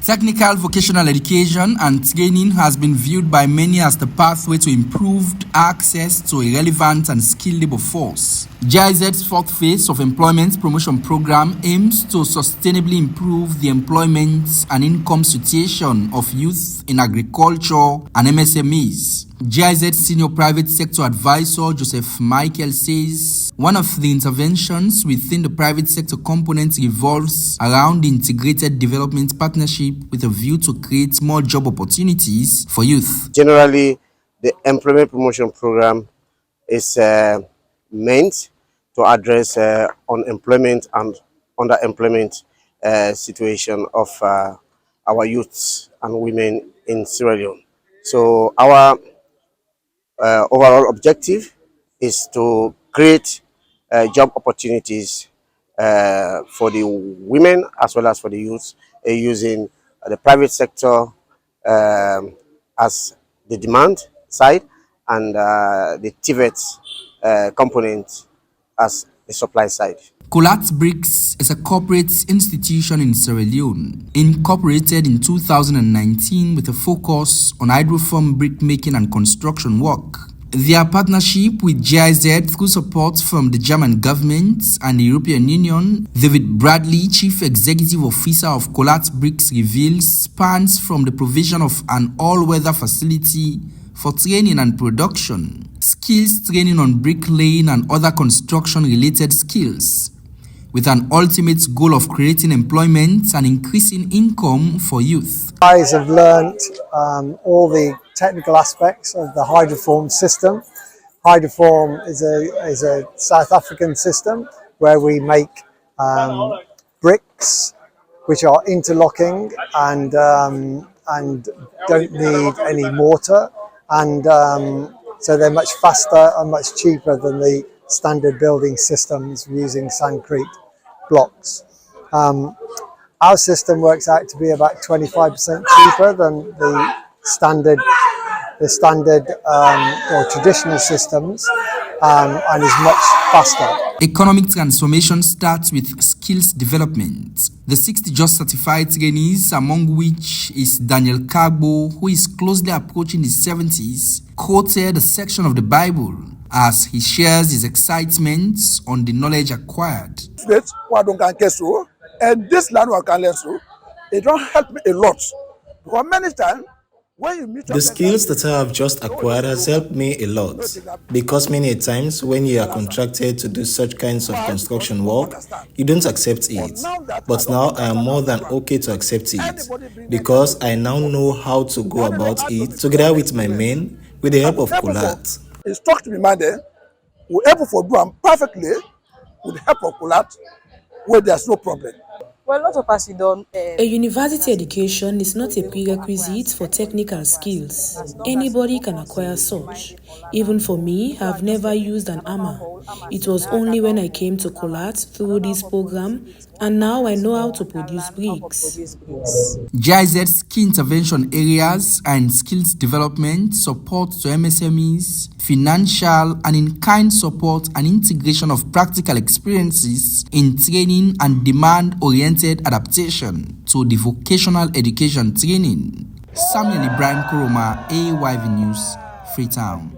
Technical vocational education and training has been viewed by many as the pathway to improved access to a relevant and skilled labor force. GIZ's fourth phase of employment promotion program aims to sustainably improve the employment and income situation of youth in agriculture and MSMEs. GIZ Senior Private Sector Advisor Joseph Michael says one of the interventions within the private sector component revolves around the integrated development partnership with a view to create more job opportunities for youth. Generally, the employment promotion program is meant to address unemployment and underemployment situation of our youths and women in Sierra Leone. So our overall objective is to create job opportunities for the women as well as for the youth using the private sector as the demand side and the TVET component as the supply side. Colat Bricks is a corporate institution in Sierra Leone, incorporated in 2019 with a focus on Hydraform brickmaking and construction work. Their partnership with GIZ through support from the German government and the European Union, David Bradley, Chief Executive Officer of Colat Bricks, reveals spans from the provision of an all-weather facility for training and production, skills training on bricklaying and other construction-related skills, with an ultimate goal of creating employment and increasing income for youth. Guys have learnt all the technical aspects of the Hydraform system. Hydraform is a South African system where we make bricks which are interlocking and don't need any mortar, and so they're much faster and much cheaper than the standard building systems using sandcrete blocks. Our system works out to be about 25% cheaper than the standard or traditional systems, and is much faster. Economic transformation starts with skills development. The 60 just certified trainees, among which is Daniel Kagbo, who is closely approaching his 70s, quoted a section of the Bible as he shares his excitement on the knowledge acquired. And this land I can learn so, it don't help me a lot. Because many times, when you meet the skills that I have just acquired has helped me a lot, because many times when you are contracted to do such kinds of construction work, you don't accept it. But now I am more than okay to accept it, because I now know how to go about it together with my men with the help of Colat. It's talk to me, man, there. We're able to do them perfectly with the help of Colat, where there's no problem. Well, a lot of us don't. A university education is not a prerequisite for technical skills. Anybody can acquire such. Even for me, I've never used an hammer. It was only when I came to Colat through this program, and now I know how to produce bricks. GIZ's key intervention areas and skills development, support to MSMEs, financial and in-kind support and integration of practical experiences in training and demand-oriented adaptation to the vocational education training. Samuel Ibrahim Kuroma, AYV News, Freetown.